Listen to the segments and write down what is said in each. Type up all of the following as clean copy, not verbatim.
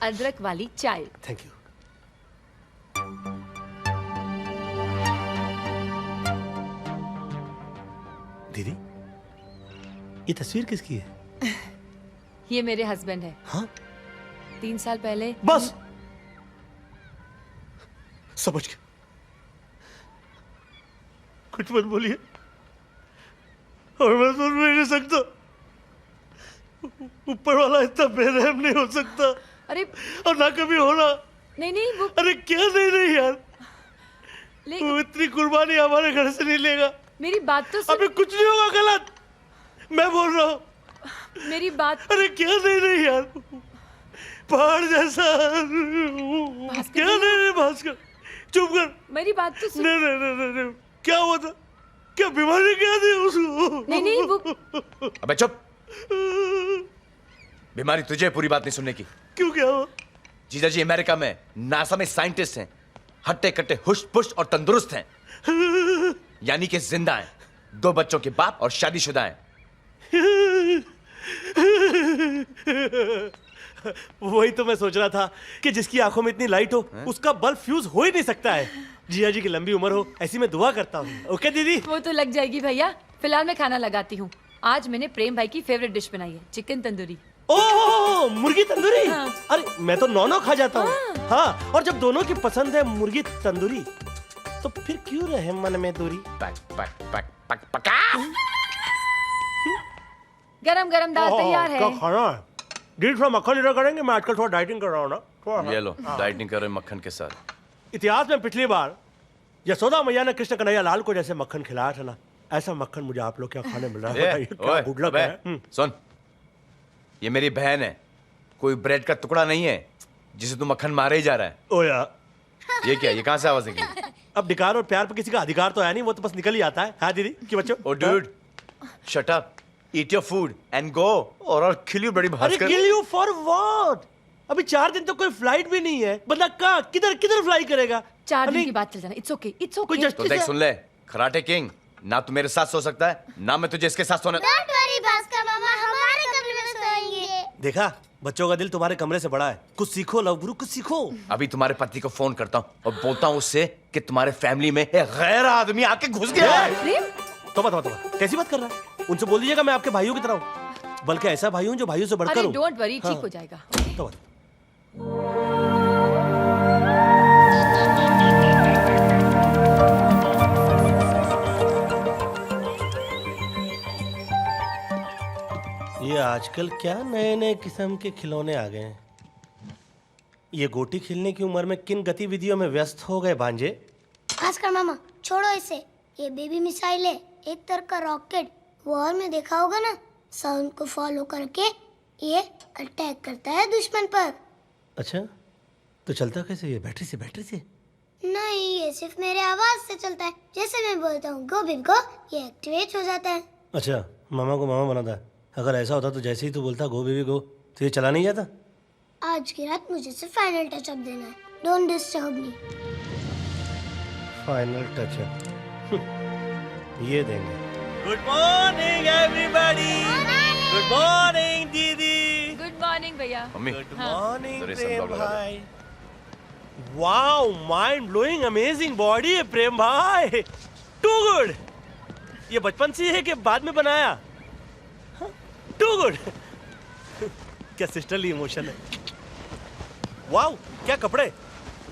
अदरक वाली चाय। Thank you. दीदी, ये तस्वीर किसकी है? ये मेरे हस्बैंड है। हाँ? 3 साल पहले। बस समझ गया, कुछ मत बोलिए और मैं सुन भी नहीं सकता। ऊपर वाला इतना बेरहम नहीं हो सकता। अरे और ना कभी होना। नहीं वो। अरे क्या नहीं यार, वो इतनी कुर्बानी हमारे घर से नहीं लेगा। मेरी बात तो सुन। अभी कुछ नहीं होगा गलत, मैं बोल रहा हूँ। मेरी बात। अरे क्या नहीं यार, पहाड़ जैसा। क्या नहीं भास्कर, चुप कर। मेरी बात तो सुन। नहीं, क्या हुआ था? क्या बीमारी क्या थी उसको? नहीं वो। अबे चुप। बीमारी तुझे पूरी बात नहीं सुनने की। क्यों, क्या हुआ? जीजा जी अमेरिका में नासा में साइंटिस्ट हैं, हट्टे कट्टे हुश पुश और तंदुरुस्त हैं, यानी कि जिंदा हैं, 2 बच्चों के बाप और शादीशुदा हैं। वही तो मैं सोच रहा था कि जिसकी आंखों में इतनी लाइट हो उसका बल्ब फ्यूज हो ही नहीं सकता है। जिया जी की लंबी उम्र हो ऐसी मैं दुआ करता हूँ। ओके दीदी? वो तो लग जाएगी भैया, फिलहाल मैं खाना लगाती हूँ। आज मैंने प्रेम भाई की फेवरेट डिश बनाई है, चिकन तंदूरी। ओह, मुर्गी तंदूरी। हाँ। अरे मैं तो नॉनो खा जाता हूँ। हाँ, और जब दोनों की पसंद है मुर्गी तंदूरी तो फिर क्यों रहे मन में दूरी? पक पक पक पक पका। गरम गरम दाल तैयार है। क्या खाना है? दीदी थोड़ा मक्खन इधर करेंगे, मैं आजकल थोड़ा डाइटिंग कर रहा हूँ ना थोड़ा। ये लो, डाइटिंग कर रहे मक्खन के साथ। इतिहास में पिछली बार यशोदा मैया ने कृष्ण कन्हैया लाल को जैसे मक्खन खिलाया था ना, ऐसा मक्खन मुझे आप लोग क्या खाने मिल रहा है? बताइए, क्या गुड लक है। सुन, ये मेरी बहन है, कोई ब्रेड का टुकड़ा नहीं है जिसे तू मक्खन मारे ही जा रहा है। ओ यार, ये क्या, ये कहां से आवाज निकली? अब धिकार और प्यार पर किसी का अधिकार तो है नहीं, वो तो बस निकल ही आता है। हाँ दीदी कि बच्चों? ओ dude, shut up, eat your food and go और I'll kill you बड़ी अरे Bhaskar. Kill you for what? अभी 4 दिन तो कोई फ्लाइट भी नहीं है, बंदा कहाँ किधर किधर फ्लाई करेगा? 4 दिन की बात चल जाना। It's okay, it's okay. तो देख सुन ले, कराटे किंग, ना तू मेरे साथ सो सकता है ना मैं तुझे इसके साथ सोने। डोंट वरी भास्कर मामा, हमारे कमरे में सोएंगे। देखा, बच्चों का दिल तुम्हारे कमरे से बड़ा है। कुछ सीखो लव गुरु, कुछ सीखो। अभी तुम्हारे पति को फोन करता हूँ और बोलता हूँ उससे कि तुम्हारे फैमिली में एक गैर आदमी आके घुस गया है। तोबा, कैसी बात कर रहा है? उनसे बोल दीजिएगा मैं आपके भाइयों की तरह हूँ, बल्कि ऐसा भाई हूँ जो भाइयों से बढ़कर अरे हूँ। डोंट वरी, ठीक हो जाएगा। तोबा। ये आजकल क्या नए नए किस्म के खिलौने आ गए हैं। ये गोटी खेलने की उम्र में किन गतिविधियों में व्यस्त हो गए भांजे? भास्कर मामा छोड़ो इसे, ये बेबी मिसाइल है, एक तरह का रॉकेट। वॉर में देखा होगा ना, साउंड को फॉलो करके ये अटैक करता है दुश्मन पर। अच्छा, तो चलता कैसे ये? बैटरी से? बैटरी से नहीं, ये सिर्फ मेरे आवाज से चलता है। जैसे मैं बोलता हूँ गो बेबी गो, ये एक्टिवेट हो जाता है। अच्छा, मामा को मामा बनाता है। अगर ऐसा होता तो जैसे ही तू बोलता गो बेबी गो तो ये चला नहीं जाता? आज की रात मुझे सिर्फ फाइनल टचअप देना है, don't disturb me. Final touch-up ये देंगे। Good morning everybody. Good morning दीदी। गुड मॉर्निंग भैया। मम्मी, गुड मॉर्निंग जरा प्रेम sunblock लगा दे। भाई। Wow, mind blowing amazing body है प्रेम भाई, टू गुड। ये बचपन से है कि बाद में बनाया? Too good. क्या सिस्टरली इमोशन है। वाओ, क्या कपड़े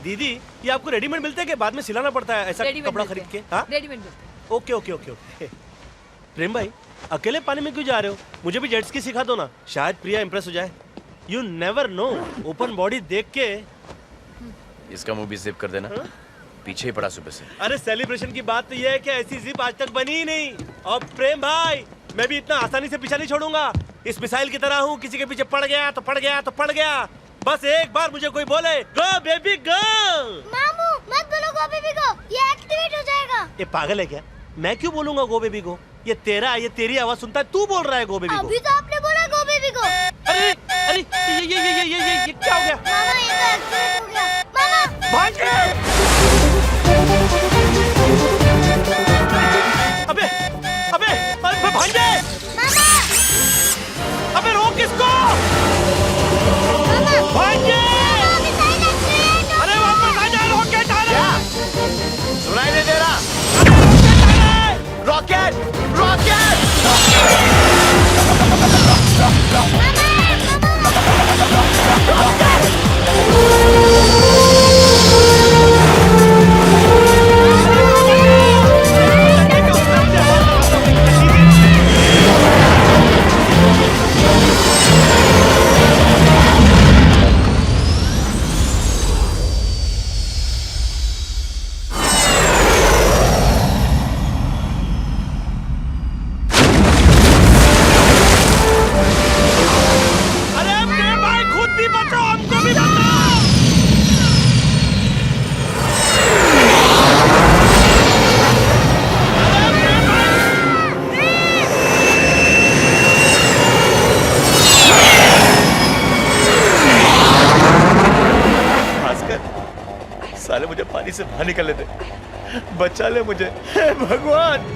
दीदी, ये आपको रेडीमेड मिलते हैं कि बाद में सिलाना पड़ता है ऐसा कपड़ा खरीद के? हाँ, रेडीमेड मिलते हैं। Okay okay okay okay. Prem भाई, अकेले पानी में क्यों जा रहे हो? मुझे भी जेट स्की सिखा दो ना, शायद प्रिया इंप्रेस हो जाए। You never know, open body देख के। इसका मुंह भी जिप कर देना, पीछे ही पड़ा सुबह से। अरे सेलिब्रेशन की बात तो ये है कि ऐसी जिप आज तक बनी ही नहीं। और प्रेम भाई, मैं भी इतना आसानी से पीछा नहीं छोड़ूंगा। इस मिसाइल की तरह हूँ, किसी के पीछे पड़ गया तो पड़ गया तो पड़ गया। बस एक बार मुझे कोई बोले गो बेबी गो। मामू मत बोलो गो बेबी गो, ये एक्टिवेट हो जाएगा। ये पागल है क्या? मैं क्यों बोलूंगा गो बेबी गो? ये तेरी आवाज सुनता है, तू बोल रहा है गो बेबी गो। अभी तो आपने बोला गो बेबी गो। अरे अरे ये क्या हो गया? मामा ये तो एक्टिवेट हो गया। मामा भांजे! अबे अबे अबे भांजे! मामा अबे रोक इसको! मामा भांजे! से बाहर निकलने दे, बचा ले मुझे, हे भगवान।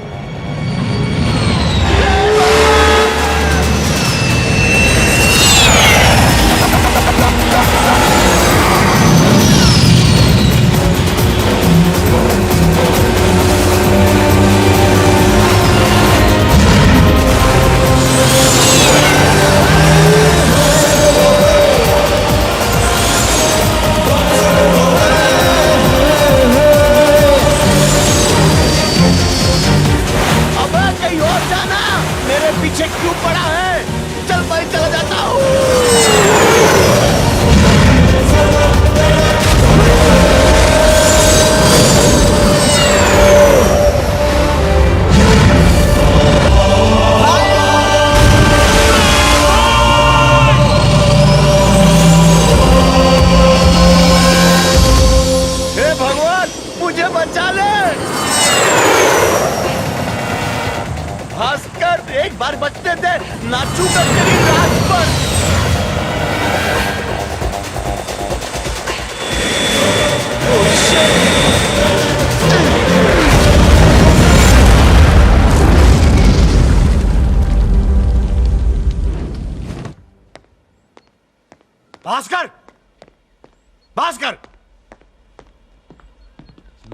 पीछे क्यों पड़ा है? चल मैं चला जाता हूँ। हे भगवान, मुझे बचा ले। भास्कर, एक बार बचते थे, नाचूंगा तेरी रात पर। भास्कर, भास्कर,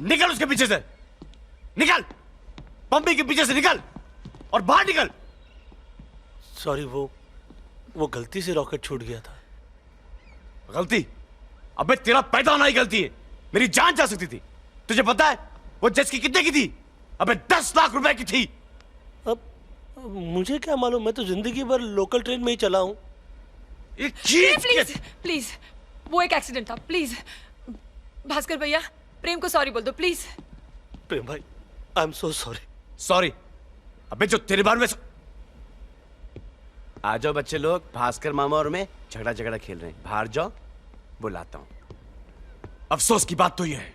निकल उसके पीछे से, निकल, पंपी के पीछे से निकल और बाहर निकल। सॉरी, वो गलती से रॉकेट छूट गया था। गलती? अबे तेरा पैदा होना ही गलती है। मेरी जान जा सकती थी। तुझे पता है वो जेट की कितने की थी? अबे 10 लाख रुपए की थी। अब मुझे क्या मालूम, मैं तो जिंदगी भर लोकल ट्रेन में ही चला हूं। प्लीज प्लीज, वो एक एक्सीडेंट था, प्लीज। भास्कर भैया, प्रेम को सॉरी बोल दो प्लीज। प्रेम भाई, I am so sorry. Sorry? अबे जो तेरे बारे में आ जाओ बच्चे लोग, भास्कर मामा और मैं झगड़ा खेल रहे हैं। बाहर जाओ, बुलाता हूं। अफसोस की बात तो यह है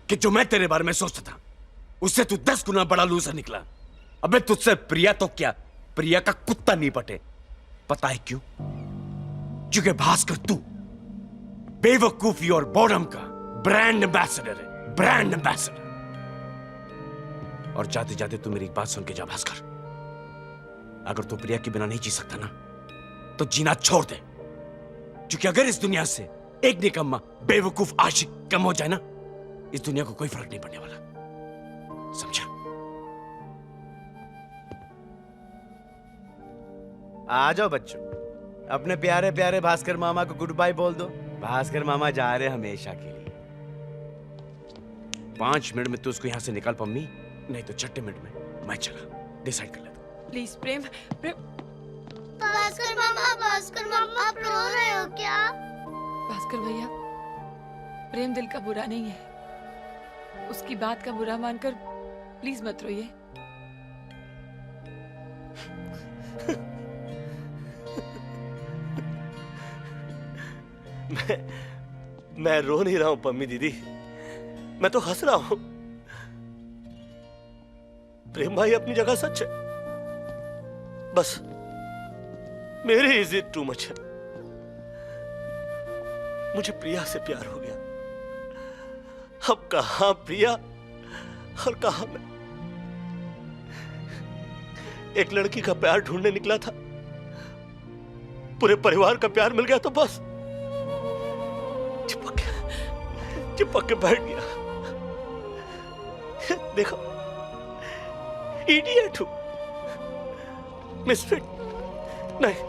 कि जो मैं तेरे बारे में सोचता था उससे तू 10 गुना बड़ा लूजर निकला। अबे तुझसे प्रिया तो क्या, प्रिया का कुत्ता नहीं पटे। पता है क्यों? क्योंकि भास्कर तू बेवकूफी और बोर्डम का ब्रांड एम्बेसडर है, ब्रांड एम्बेसडर। और जाते जाते तू मेरी एक बात सुन के जा भास्कर, अगर तू प्रिया के बिना नहीं जी सकता ना तो जीना छोड़ दे। क्योंकि अगर इस दुनिया से एक निकम्मा बेवकूफ आशिक कम हो जाए ना, इस दुनिया को कोई फर्क नहीं पड़ने वाला। समझा? आ जाओ बच्चों, अपने प्यारे प्यारे भास्कर मामा को गुड बाय बोल दो। भास्कर मामा जा रहे हमेशा के लिए। 5 मिनट में तू उसको यहां से निकाल पम्मी, नहीं तो 6 मिनट में मैं चला। डिसाइड कर लेता हूं। प्लीज प्रेम, प्रेम। भास्कर मामा आप रो रहे हो क्या? भास्कर भैया, प्रेम दिल का बुरा नहीं है। उसकी बात का बुरा मानकर प्लीज मत रोइए। मैं रो नहीं रहा हूं पम्मी दीदी, मैं तो हंस रहा हूं। प्रेम भाई अपनी जगह सच है, बस मेरी इज्जत टू मच है। मुझे प्रिया से प्यार हो गया। अब कहां प्रिया और कहां मैं। एक लड़की का प्यार ढूंढने निकला था, पूरे परिवार का प्यार मिल गया तो बस चिपक के बैठ गया। देखो, इडियट हूं, मिसफिट नहीं।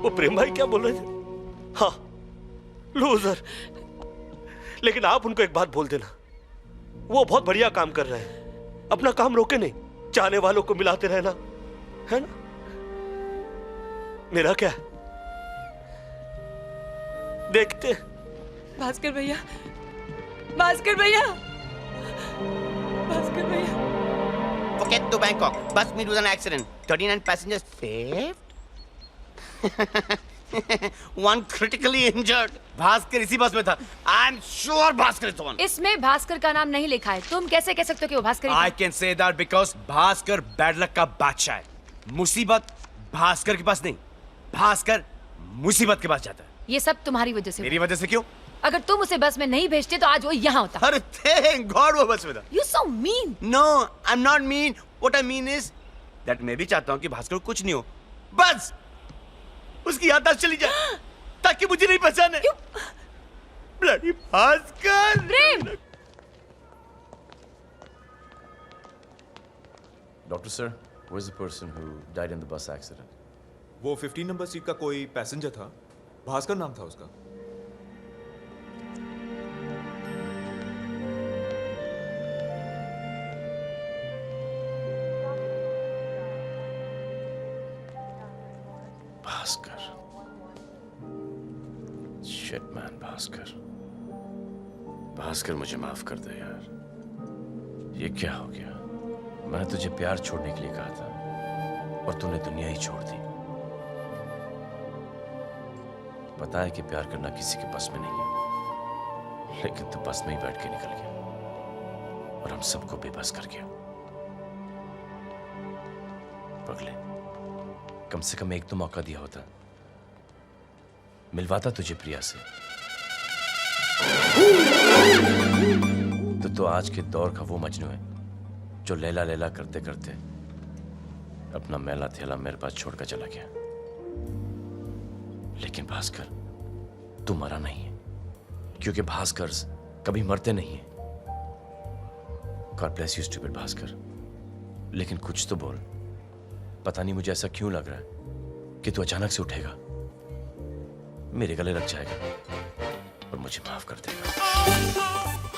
वो प्रेम भाई क्या बोल रहे थे? हाँ, लूजर। लेकिन आप उनको एक बात बोल देना, वो बहुत बढ़िया काम कर रहे हैं। अपना काम रोके नहीं, चाहने वालों को मिलाते रहना, है ना? मेरा क्या है, देखते। भास्कर भैया, भास्कर भैया, भास्कर भैया। Forget to Bangkok. Bus meet with an accident. 39 passengers saved. 1 critically injured. Bhaskar इसी बस में था। I'm sure Bhaskar is the one. इसमें भास्कर का नाम नहीं लिखा है। तुम कैसे कह सकते हो कि वो भास्कर ही था? I can say that because Bhaskar bad luck का बादशाह है। मुसीबत भास्कर के पास नहीं, भास्कर मुसीबत के पास जाता है। ये सब तुम्हारी वजह से हुआ। मेरी वजह से क्यों? अगर तुम उसे बस में नहीं भेजते तो आज वो यहाँ होता। अरे थैंक गॉड वो बस में था। You so mean. No I am not mean, what I mean is that मैं भी चाहता हूँ कि भास्कर को कुछ नहीं हो, बस उसकी याददाश्त चली जाए ताकि मुझे नहीं पहचाने। Bloody Bhaskar. Prem. Doctor sir, where's the person who died in the bus accident? वो 15 नंबर सीट का कोई पैसेंजर था, भास्कर नाम था उसका। Bhaskar. Shit man, Bhaskar. Bhaskar मुझे माफ कर दे यार। ये क्या हो गया? मैंने तुझे प्यार छोड़ने के लिए कहा था और तूने दुनिया ही छोड़ दी। पता है कि प्यार करना किसी के बस में नहीं है, लेकिन तू बस में ही बैठ के निकल गया और हम सबको बेबस कर गया। पगले, कम से कम एक तो मौका दिया होता, मिलवाता तुझे प्रिया से। तो आज के दौर का वो मजनू है जो लैला लैला करते करते अपना मैला थैला मेरे पास छोड़कर चला गया। लेकिन भास्कर, तू मरा नहीं है, क्योंकि भास्कर कभी मरते नहीं है। God bless you stupid Bhaskar. लेकिन कुछ तो बोल। पता नहीं मुझे ऐसा क्यों लग रहा है कि तू अचानक से उठेगा, मेरे गले लग जाएगा और मुझे माफ कर देगा।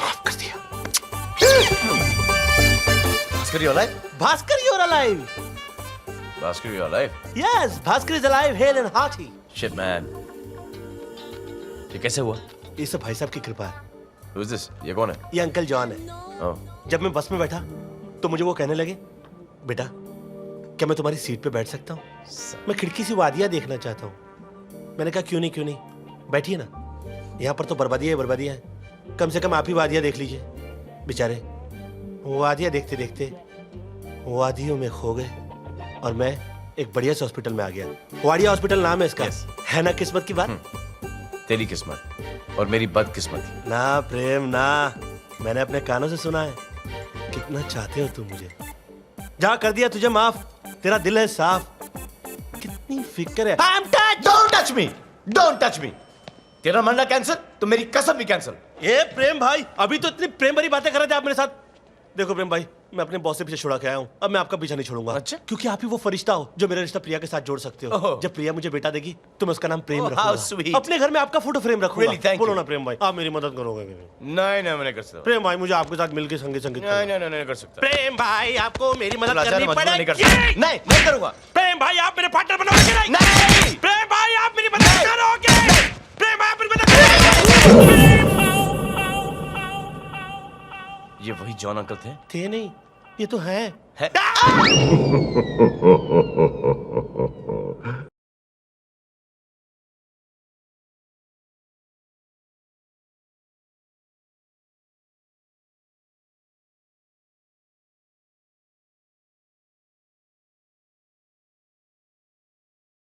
माफ कर दिया। Bhaskar, you're alive? Bhaskar, you're alive! Bhaskar, you're alive? Yes, Bhaskar is alive, hale and hearty. Shit, man. ये कैसे हुआ? ये सब भाई साहब की कृपा है। Who is this? ये कौन है? ये अंकल जॉन है। Oh. जब मैं बस में बैठा तो मुझे वो कहने लगे, बेटा क्या मैं तुम्हारी सीट पे बैठ सकता हूँ? मैं खिड़की से वादियाँ देखना चाहता हूँ। मैंने कहा क्यों नहीं, बैठिए ना, यहाँ पर तो बर्बादियाँ ही बर्बादियाँ हैं, कम से कम आप ही वादियाँ देख लीजिए। बेचारे वादियाँ देखते देखते वादियों में खो गए और मैं एक बढ़िया से हॉस्पिटल में आ गया। वाडिया हॉस्पिटल नाम है इसका। है ना किस्मत की बात? तेरी किस्मत और मेरी बदकिस्मत। ना प्रेम ना, मैंने अपने कानों से सुना है। कितना चाहते हो तुम मुझे। जा कर दिया तुझे माफ, तेरा दिल है साफ। कितनी फिक्र है। Don't touch me! Don't touch me! तेरा मरना कैंसिल तो मेरी कसम भी कैंसिल। ए प्रेम भाई, अभी तो इतनी प्रेम भरी बातें कर रहे थे आप मेरे साथ। देखो प्रेम भाई, मैं अपने बॉस से पीछे छुड़ा के आया हूँ, अब मैं आपका पीछा नहीं छोड़ूंगा। अच्छा? क्योंकि आप ही वो फरिश्ता हो जो मेरा रिश्ता प्रिया के साथ जोड़ सकते हो। ओह। जब प्रिया मुझे बेटा देगी तो मैं उसका नाम प्रेम Oh, how रखूंगा। sweet. अपने घर में आपका फोटो फ्रेम रखूंगा। Really, thank बोलो you. ना प्रेम भाई, आप मेरी मदद करोगे? नहीं नहीं, मैं नहीं कर सकता। प्रेम भाई, मुझे आपके साथ मिलकर संगीत नहीं नहीं नहीं, नहीं कर सकता। प्रेम भाई, आपको मेरी मदद लाचार करनी मजबूर नहीं कर पड़ेगी। सकता। नहीं, मैं करूंगा। प्रेम भाई, आप मेरे पार्टनर बनोगे कि नहीं? नहीं! प्रेम भाई, आप मेरी मदद करोगे? प्रेम भाई, आप मेरी मदद करोगे? ये वही जॉन अंकल थे? थे नहीं, ये तो हैं। है?